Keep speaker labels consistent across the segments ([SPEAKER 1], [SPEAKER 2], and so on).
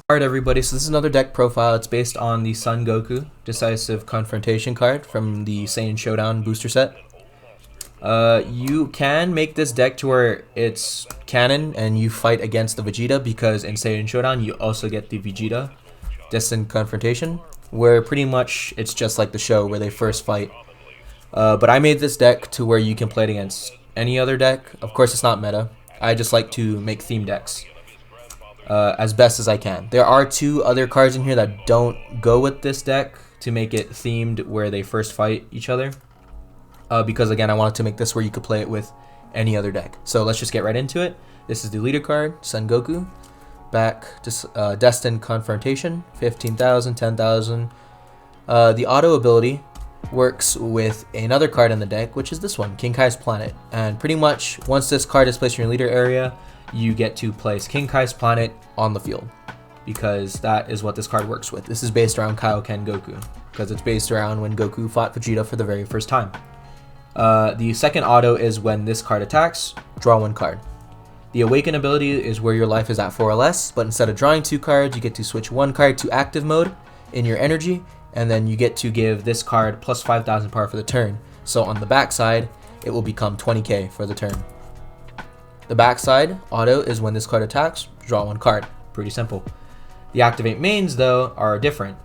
[SPEAKER 1] Alright everybody, so this is another deck profile. It's based on the Son Goku Decisive Confrontation card from the Saiyan Showdown booster set. You can make this deck to where it's canon and you fight against the Vegeta, because in Saiyan Showdown you also get the Vegeta Destined Confrontation, where pretty much it's just like the show where they first fight. But I made this deck to where you can play it against any other deck. Of course it's not meta. I just like to make theme decks as best as I can. There are two other cards in here that don't go with this deck to make it themed where they first fight each other. Because again, I wanted to make this where you could play it with any other deck. So let's just get right into it. This is the leader card, Son Goku. Back to Destined Confrontation, 15,000, 10,000. The auto ability works with another card in the deck, which is this one, King Kai's Planet. And pretty much once this card is placed in your leader area, you get to place King Kai's Planet on the field, because that is what this card works with. This is based around Kaio Ken Goku, because it's based around when Goku fought Vegeta for the very first time. The second auto is when this card attacks, draw one card. The Awaken ability is where your life is at 4 or less, but instead of drawing two cards, you get to switch one card to active mode in your energy, and then you get to give this card plus 5,000 power for the turn. So on the back side, it will become 20k for the turn. The backside auto is when this card attacks, draw one card. Pretty simple. The activate mains though are different.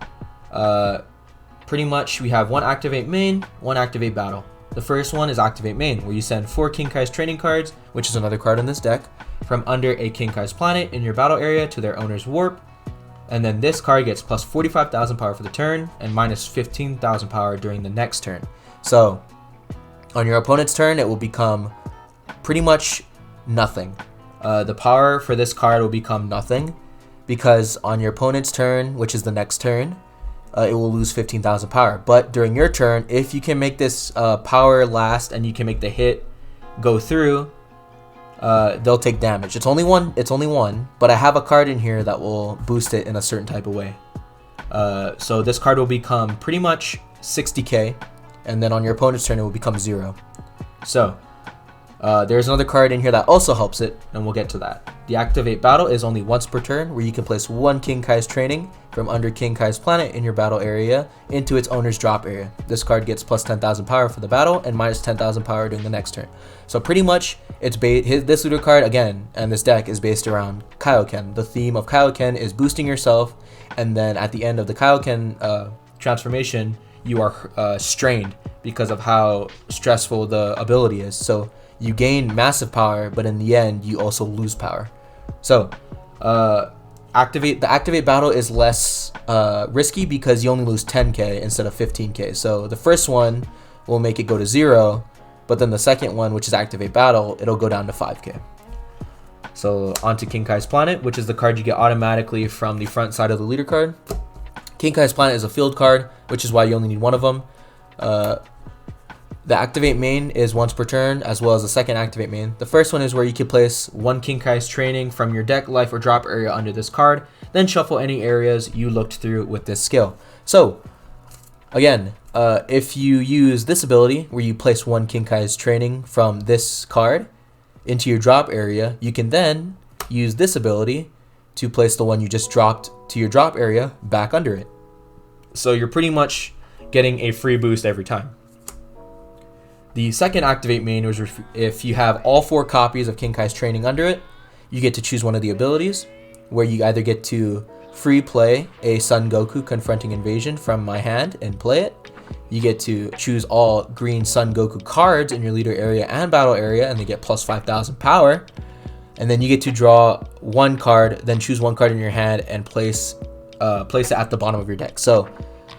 [SPEAKER 1] Pretty much we have one activate main, one activate battle. The first one is activate main, where you send 4 King Kai's training cards, which is another card in this deck, from under a King Kai's Planet in your battle area to their owner's warp. And then this card gets plus 45,000 power for the turn and minus 15,000 power during the next turn. So on your opponent's turn, it will become pretty much nothing. The power for this card will become nothing, because on your opponent's turn, which is the next turn, it will lose 15,000 power. But during your turn, if you can make this power last and you can make the hit go through, they'll take damage. It's only one, but I have a card in here that will boost it in a certain type of way. So this card will become pretty much 60k, and then on your opponent's turn it will become 0. So there's another card in here that also helps it, and we'll get to that. The activate battle is only once per turn, where you can place one King Kai's training from under King Kai's Planet in your battle area into its owner's drop area. This card gets plus 10,000 power for the battle and minus 10,000 power during the next turn. So pretty much it's this leader card again, and this deck is based around Kaio Ken. The theme of Kaio Ken is boosting yourself, and then at the end of the Kaio Ken transformation, you are strained because of how stressful the ability is. So you gain massive power, but in the end you also lose power. So the activate battle is less risky, because you only lose 10k instead of 15k. So the first one will make it go to 0, but then the second one, which is activate battle, it'll go down to 5k. So onto King Kai's Planet, which is the card you get automatically from the front side of the leader card. King Kai's Planet is a field card, which is why you only need one of them. The activate main is once per turn, as well as the second activate main. The first one is where you can place one King Kai's training from your deck, life, or drop area under this card, then shuffle any areas you looked through with this skill. So again, if you use this ability where you place one King Kai's training from this card into your drop area, you can then use this ability to place the one you just dropped to your drop area back under it. So you're pretty much getting a free boost every time. The second activate main is if you have all 4 copies of King Kai's training under it, you get to choose one of the abilities, where you either get to free play a Son Goku Confronting Invasion from my hand and play it. You get to choose all green Son Goku cards in your leader area and battle area, and they get plus 5,000 power. And then you get to draw one card, then choose one card in your hand and place it at the bottom of your deck. So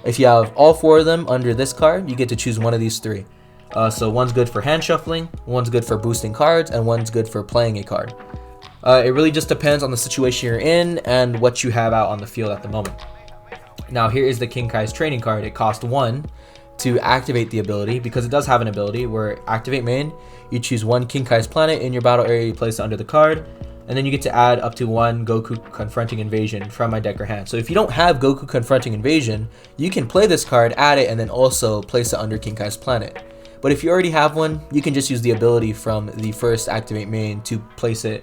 [SPEAKER 1] if you have all 4 of them under this card, you get to choose one of these 3. So one's good for hand shuffling, one's good for boosting cards, and one's good for playing a card. It really just depends on the situation you're in and what you have out on the field at the moment. Now here is the King Kai's training card. It costs 1 to activate the ability, because it does have an ability where activate main, you choose one King Kai's Planet in your battle area, you place it under the card, and then you get to add up to 1 Goku Confronting Invasion from my deck or hand. So if you don't have Goku Confronting Invasion, you can play this card, add it, and then also place it under King Kai's Planet. But if you already have one, you can just use the ability from the first activate main to place it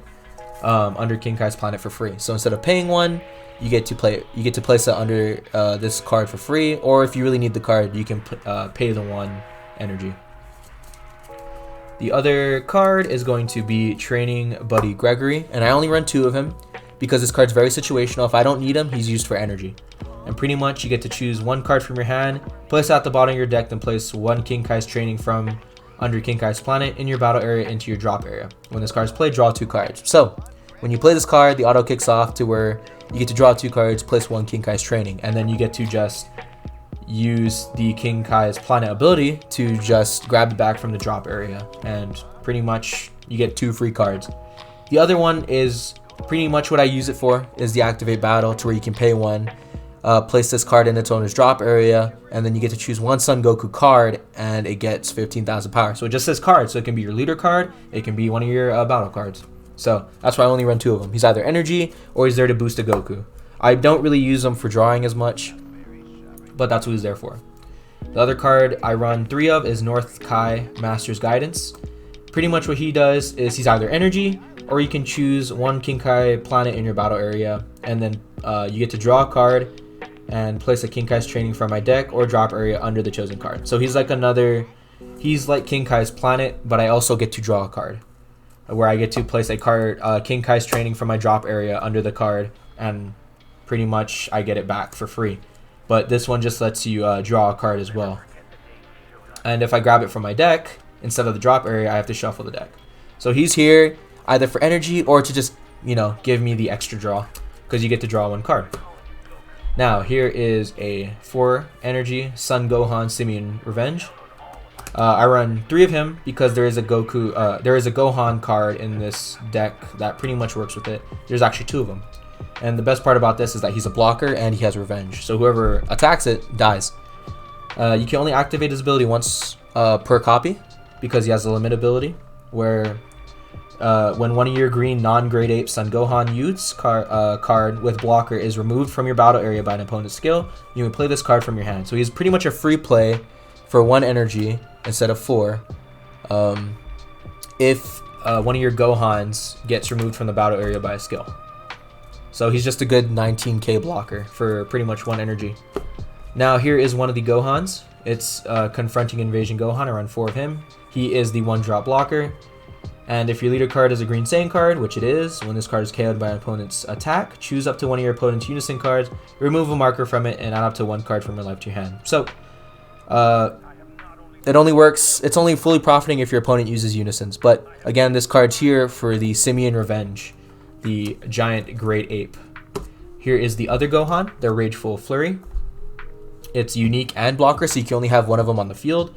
[SPEAKER 1] under King Kai's Planet for free. So instead of paying 1, you get to place it under this card for free, or if you really need the card, you can pay the 1 energy. The other card is going to be Training Buddy Gregory, and I only run 2 of him because this card's very situational. If I don't need him, he's used for energy. And pretty much you get to choose 1 card from your hand, place it at the bottom of your deck, then place 1 King Kai's Training from under King Kai's planet in your battle area into your drop area. When this card is played, draw 2 cards. So when you play this card, the auto kicks off to where you get to draw 2 cards, place 1 King Kai's Training, and then you get to just use the King Kai's planet ability to just grab it back from the drop area, and pretty much you get 2 free cards. The other one is pretty much what I use it for, is the activate battle, to where you can pay 1, place this card in its owner's drop area, and then you get to choose 1 Son Goku card, and it gets 15,000 power. So it just says card, so it can be your leader card, it can be one of your battle cards. So that's why I only run 2 of them. He's either energy or he's there to boost a Goku. I don't really use him for drawing as much, but that's what he's there for. The other card I run 3 of is North Kai Master's Guidance. Pretty much what he does is he's either energy, or you can choose 1 King Kai planet in your battle area, and then you get to draw a card and place a King Kai's Training from my deck or drop area under the chosen card. So he's like King Kai's planet, but I also get to draw a card, where I get to place a card, King Kai's Training from my drop area under the card, and pretty much I get it back for free. But this one just lets you draw a card as well. And if I grab it from my deck, instead of the drop area, I have to shuffle the deck. So he's here either for energy or to just, give me the extra draw, because you get to draw 1 card. Now, here is a 4 energy Son Gohan Simeon Revenge. I run 3 of him because there is a Gohan card in this deck that pretty much works with it. There's actually 2 of them. And the best part about this is that he's a blocker and he has revenge. So whoever attacks it dies. You can only activate his ability once per copy, because he has a limit ability where when one of your green non-grade ape Son Gohan Youths card with blocker is removed from your battle area by an opponent's skill, you may play this card from your hand. So he's pretty much a free play for 1 energy instead of 4. If one of your Gohans gets removed from the battle area by a skill. So he's just a good 19k blocker for pretty much 1 energy. Now here is one of the Gohans. It's Confronting Invasion Gohan. I run 4 of him. He is the 1-drop blocker. And if your leader card is a green Saiyan card, which it is, when this card is KO'd by an opponent's attack, choose up to one of your opponent's Unison cards, remove a marker from it, and add up to 1 card from your life to your hand. So it only works, it's only fully profiting if your opponent uses Unisons. But again, this card's here for the Simeon Revenge, the giant great ape. Here is the other Gohan, their Rageful Flurry. It's unique and blocker, so you can only have 1 of them on the field.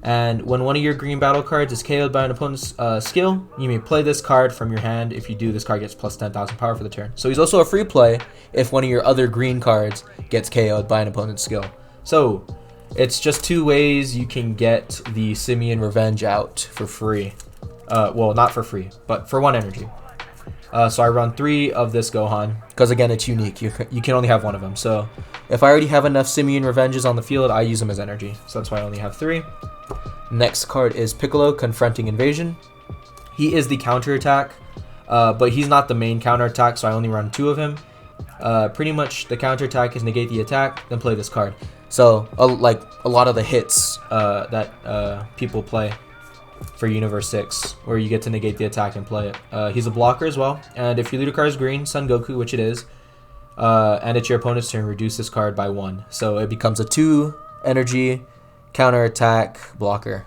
[SPEAKER 1] And when one of your green battle cards is KO'd by an opponent's skill, you may play this card from your hand. If you do, this card gets plus 10,000 power for the turn. So he's also a free play if one of your other green cards gets KO'd by an opponent's skill. So it's just 2 ways you can get the Simeon Revenge out for free. Well, not for free, but for 1 energy. So I run 3 of this Gohan, because again, it's unique. You can only have 1 of them. So if I already have enough Simeon Revenges on the field, I use them as energy. So that's why I only have 3. Next card is Piccolo Confronting Invasion. He is the counterattack, but he's not the main counterattack, so I only run 2 of him. Pretty much the counterattack is negate the attack, then play this card. So like a lot of the hits that people play for Universe 6, where you get to negate the attack and play it. He's a blocker as well, and if your leader card is green, Son Goku, which it is, and it's your opponent's turn, reduce this card by 1. So it becomes a 2 energy counterattack blocker.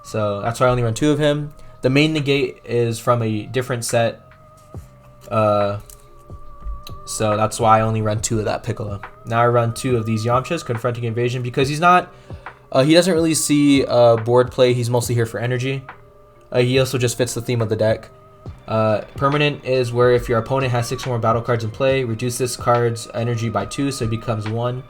[SPEAKER 1] So that's why I only run 2 of him. The main negate is from a different set, so that's why I only run 2 of that Piccolo. Now I run 2 of these Yamchas, Confronting Invasion, because he's not, he doesn't really see board play. He's mostly here for energy. He also just fits the theme of the deck. Permanent is where if your opponent has 6 or more battle cards in play, reduce this card's energy by 2, so it becomes 1.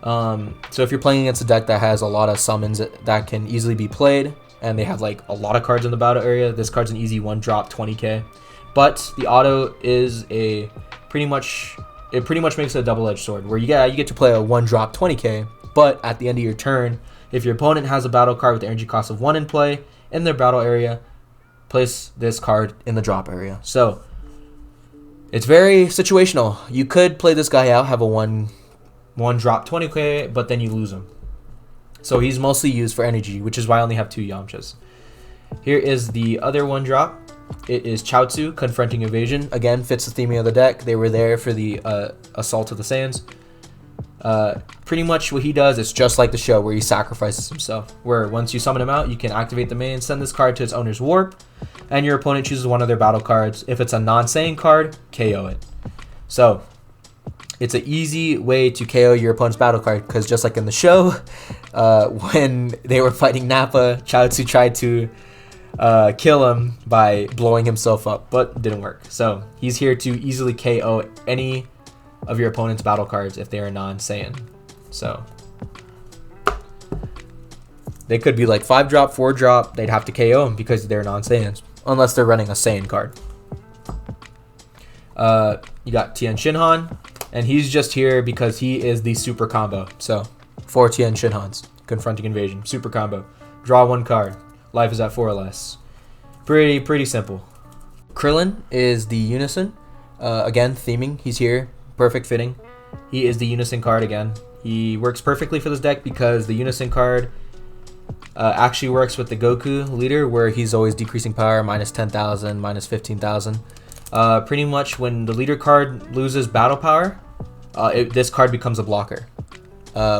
[SPEAKER 1] So if you're playing against a deck that has a lot of summons that can easily be played, and they have like a lot of cards in the battle area, this card's an easy 1-drop 20k. But the auto is it pretty much makes it a double-edged sword, where you get to play a 1-drop 20k, but at the end of your turn, if your opponent has a battle card with the energy cost of 1 in play in their battle area, place this card in the drop area. So It's very situational. You could play this guy out, have a one drop 20k, but then you lose him. So he's mostly used for energy, which is why I only have 2 Yamchas. Here is the other one drop. It is Chaostsu, Confronting Invasion. Again, fits the theming of the deck. They were there for the Assault of the Saiyans. Pretty much what he does is just like the show, where he sacrifices himself. Where once you summon him out, you can activate the main, send this card to its owner's warp, and your opponent chooses one of their battle cards. If it's a non-Saiyan card, KO it. So it's an easy way to KO your opponent's battle card, because just like in the show, when they were fighting Nappa, Chaostsu tried to kill him by blowing himself up, but didn't work. So he's here to easily KO any of your opponent's battle cards if they are non-Saiyan. So they could be like 5-drop, 4-drop. They'd have to KO him because they're non-Saiyans, unless they're running a Saiyan card. You got Tien Shinhan, and he's just here because he is the super combo. So 4 Tien Shinhans, Confronting Invasion, super combo. Draw 1 card. Life is at 4 or less. Pretty simple. Krillin is the Unison. Again, theming. He's here. Perfect fitting. He is the Unison card again. He works perfectly for this deck because the Unison card actually works with the Goku leader, where he's always decreasing power, minus 10,000, minus 15,000. Pretty much when the leader card loses battle power, this card becomes a blocker,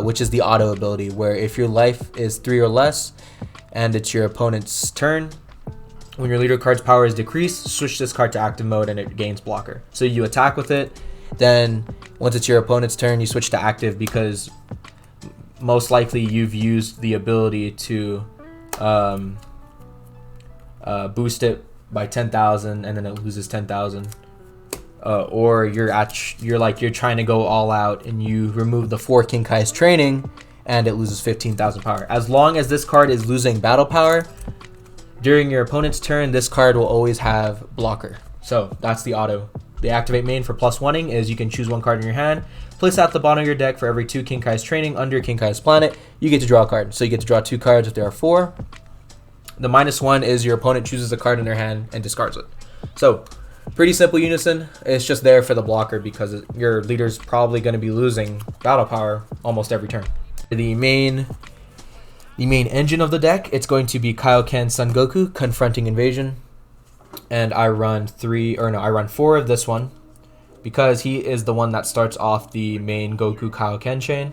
[SPEAKER 1] which is the auto ability, where if your life is 3 or less and it's your opponent's turn, when your leader card's power is decreased, switch this card to active mode and it gains blocker. So you attack with it, then once it's your opponent's turn, you switch to active, because most likely you've used the ability to boost it by 10,000 and then it loses 10,000. Or you're trying to go all out and you remove the 4 Kinkai's training and it loses 15,000 power. As long as this card is losing battle power during your opponent's turn, this card will always have blocker. So that's the auto. The activate main for +1ing is you can choose 1 card in your hand, place it at the bottom of your deck. For every 2 Kinkai's training under Kinkai's planet, you get to draw a card. So you get to draw 2 cards if there are 4. The -1 is your opponent chooses a card in their hand and discards it. So pretty simple Unison. It's just there for the blocker because your leader's probably going to be losing battle power almost every turn. The main engine of the deck, it's going to be Kaio Ken Son Goku, Confronting Invasion. And I run 4 of this one because he is the one that starts off the main Goku Kaio Ken chain.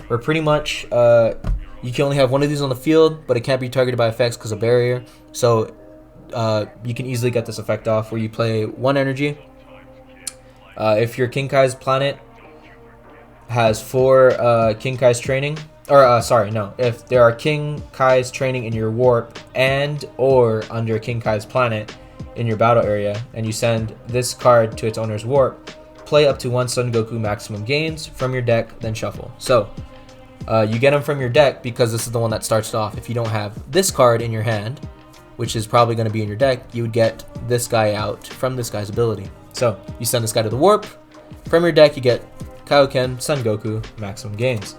[SPEAKER 1] Where pretty much you can only have 1 of these on the field, but it can't be targeted by effects because of barrier. So you can easily get this effect off where you play 1 energy. If your Kinkai's planet has 4 Kinkai's training, if there are Kinkai's training in your warp and or under Kinkai's planet in your battle area, and you send this card to its owner's warp, play up to 1 Son Goku maximum gains from your deck, then shuffle. So you get them from your deck because this is the one that starts it off. If you don't have this card in your hand, which is probably going to be in your deck, you would get this guy out from this guy's ability. So you send this guy to the warp. From your deck, you get Kaio Ken Son Goku maximum gains.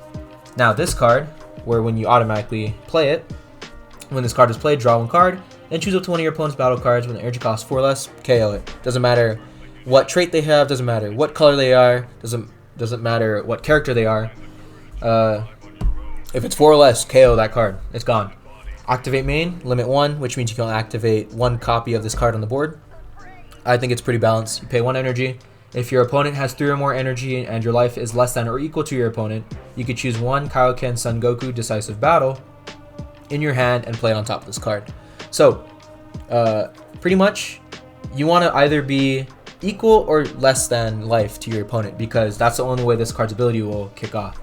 [SPEAKER 1] Now this card, where when you automatically play it, when this card is played, draw 1 card, then choose up to 1 of your opponent's battle cards. When the energy costs 4 or less, KO it. Doesn't matter what trait they have, doesn't matter what color they are, doesn't matter what character they are. If it's 4 or less, KO that card. It's gone. Activate main, limit 1, which means you can activate 1 copy of this card on the board. I think it's pretty balanced. You pay 1 energy. If your opponent has 3 or more energy and your life is less than or equal to your opponent, you could choose 1 Kaio Ken Son Goku Decisive Battle in your hand and play it on top of this card. So, pretty much, you want to either be equal or less than life to your opponent, because that's the only way this card's ability will kick off.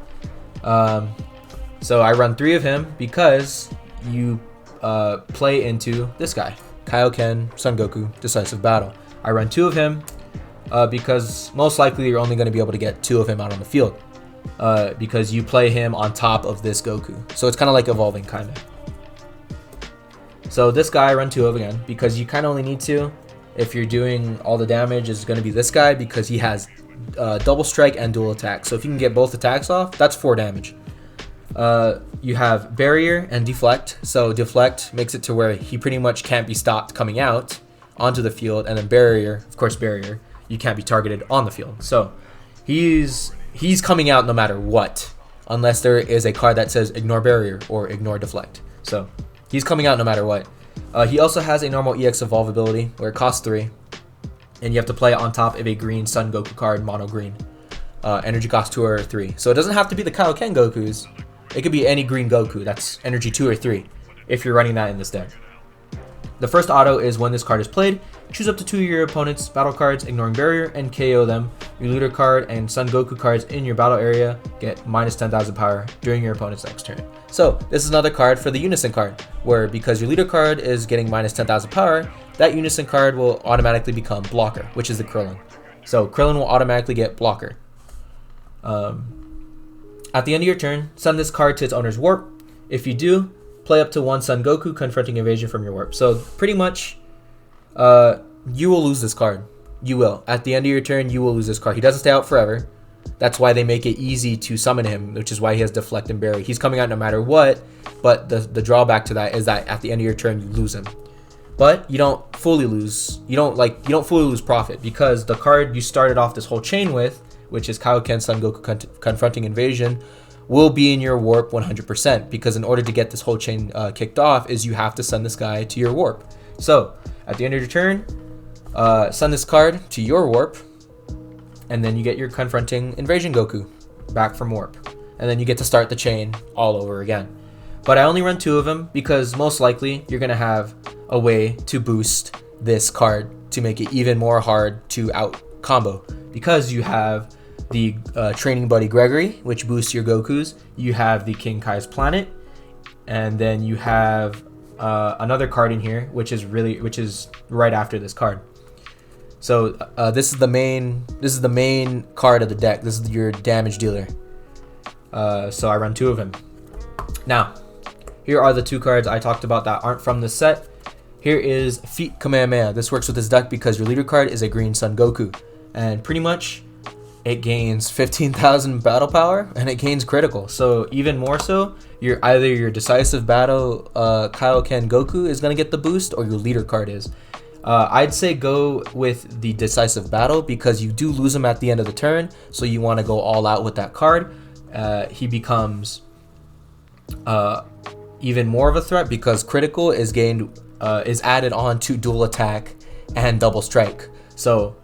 [SPEAKER 1] So I run 3 of him because you play into this guy, Kaio Ken Son Goku Decisive Battle. I run 2 of him because most likely you're only going to be able to get 2 of him out on the field because you play him on top of this Goku. So it's kind of like evolving, kind of. So this guy I run 2 of again because you kind of only need to. If you're doing all the damage, is going to be this guy because he has double strike and dual attack. So if you can get both attacks off, that's 4 damage. You have barrier and deflect. So deflect makes it to where he pretty much can't be stopped coming out onto the field, and then barrier, of course barrier, you can't be targeted on the field. So he's coming out no matter what, unless there is a card that says ignore barrier or ignore deflect. So he's coming out no matter what. He also has a normal EX evolve ability where it costs 3, and you have to play it on top of a green Sun Goku card, mono green. Energy cost 2 or 3. So it doesn't have to be the Kaio Ken Gokus. It could be any green Goku that's energy 2 or 3 if you're running that in this deck. The first auto is when this card is played, choose up to 2 of your opponent's battle cards, ignoring barrier, and KO them. Your leader card and Sun Goku cards in your battle area get minus 10,000 power during your opponent's next turn. So this is another card for the Unison card, where because your leader card is getting minus 10,000 power, that Unison card will automatically become blocker, which is the Krillin. So Krillin will automatically get blocker. At the end of your turn, send this card to its owner's warp. If you do, play up to 1 Sun Goku confronting evasion from your warp. So pretty much, you will lose this card. You will. At the end of your turn, you will lose this card. He doesn't stay out forever. That's why they make it easy to summon him, which is why he has deflect and bury. He's coming out no matter what, but the drawback to that is that at the end of your turn, you lose him. But you don't fully lose. You don't fully lose profit, because the card you started off this whole chain with, which is Kaio Ken Sun Goku confronting invasion, will be in your warp 100%, because in order to get this whole chain kicked off is you have to send this guy to your warp. So at the end of your turn, send this card to your warp, and then you get your confronting invasion Goku back from warp, and then you get to start the chain all over again. But I only run 2 of them because most likely you're gonna have a way to boost this card to make it even more hard to out combo, because you have the training buddy Gregory, which boosts your Gokus. You have the King Kai's planet, and then you have another card in here, which is right after this card. So this is the main card of the deck. This is your damage dealer. So I run 2 of him. Now, here are the 2 cards I talked about that aren't from this set. Here is Feet Kamehameha. This works with this deck because your leader card is a green Sun Goku, and pretty much it gains 15,000 battle power, and it gains critical. So even more so, either your decisive battle Kaio Ken Goku is going to get the boost, or your leader card is. I'd say go with the decisive battle, because you do lose him at the end of the turn, so you want to go all out with that card. He becomes even more of a threat, because critical is added on to dual attack and double strike. So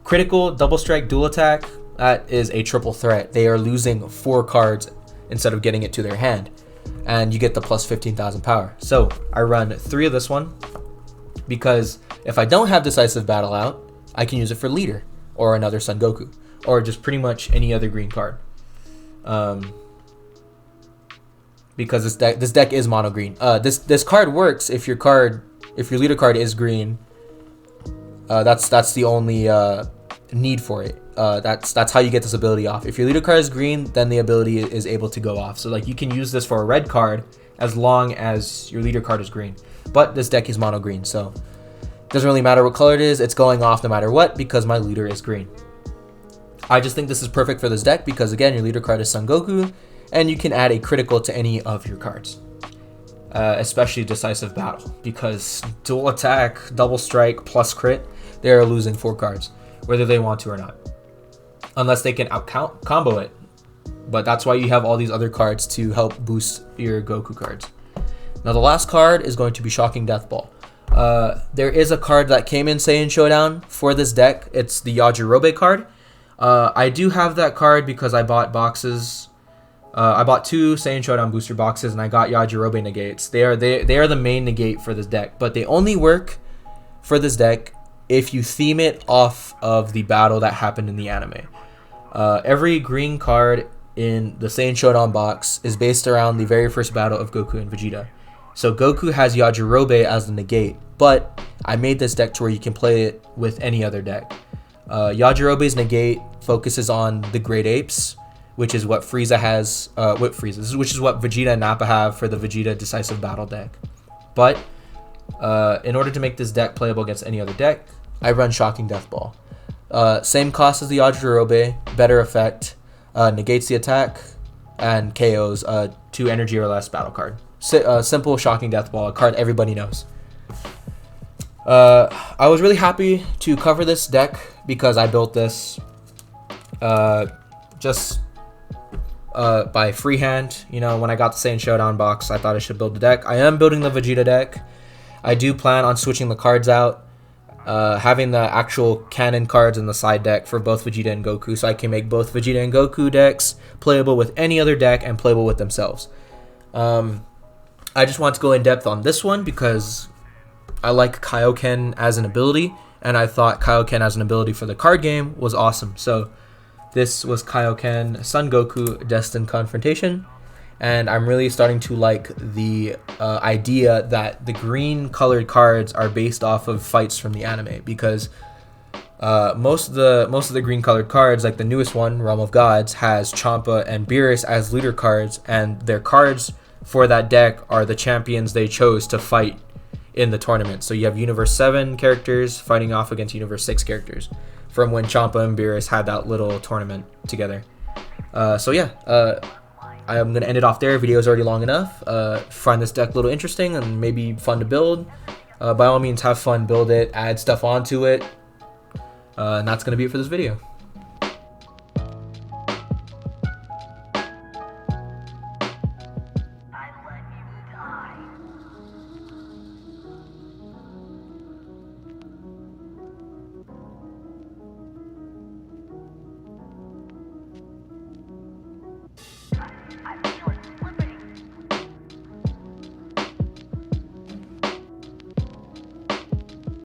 [SPEAKER 1] critical, double strike, dual attack, that is a triple threat. They are losing 4 cards instead of getting it to their hand, and you get the plus 15,000 power. So I run 3 of this one, because if I don't have decisive battle out, I can use it for leader or another Sun Goku, or just pretty much any other green card. Because this deck is mono green. This card works if your leader card is green. That's the only need for it. That's how you get this ability off. If your leader card is green, then the ability is able to go off. So like, you can use this for a red card as long as your leader card is green. But this deck is mono green, so it doesn't really matter what color it is. It's going off no matter what, because my leader is green. I just think this is perfect for this deck because, again, your leader card is Sun Goku, and you can add a critical to any of your cards, especially decisive battle, because dual attack, double strike, plus crit, they are losing 4 cards, whether they want to or not, unless they can out combo it. But that's why you have all these other cards to help boost your Goku cards. Now the last card is going to be Shocking Death Ball. There is a card that came in Saiyan Showdown for this deck. It's the Yajirobe card. I do have that card because I bought boxes. I bought 2 Saiyan Showdown booster boxes, and I got Yajirobe negates. They are the main negate for this deck, but they only work for this deck if you theme it off of the battle that happened in the anime. Every green card in the Saiyan Showdown box is based around the very first battle of Goku and Vegeta. So Goku has Yajirobe as the negate, but I made this deck to where you can play it with any other deck. Yajirobe's negate focuses on the Great Apes, which is what Frieza has, which is what Vegeta and Nappa have for the Vegeta Decisive Battle deck. But in order to make this deck playable against any other deck, I run Shocking Death Ball. Same cost as the Yajirobe, better effect, negates the attack, and KOs 2 energy or less battle card. Simple Shocking Death Ball, a card everybody knows. I was really happy to cover this deck because I built this just by freehand. You know, when I got the Saiyan Showdown box, I thought I should build the deck. I am building the Vegeta deck. I do plan on switching the cards out, having the actual canon cards in the side deck for both Vegeta and Goku, so I can make both Vegeta and Goku decks playable with any other deck and playable with themselves. I just want to go in depth on this one because I like Kaio Ken as an ability, and I thought Kaio Ken as an ability for the card game was awesome. So this was Kaio Ken Son Goku Destined Confrontation, and I'm really starting to like the idea that the green colored cards are based off of fights from the anime, because most of the green colored cards, like the newest one, Realm of Gods, has Champa and Beerus as leader cards, and their cards for that deck are the champions they chose to fight in the tournament. So you have Universe 7 characters fighting off against Universe 6 characters from when Champa and Beerus had that little tournament together. So yeah, I'm going to end it off there. Video's already long enough. Find this deck a little interesting and maybe fun to build. By all means, have fun, build it, add stuff onto it. And that's going to be it for this video.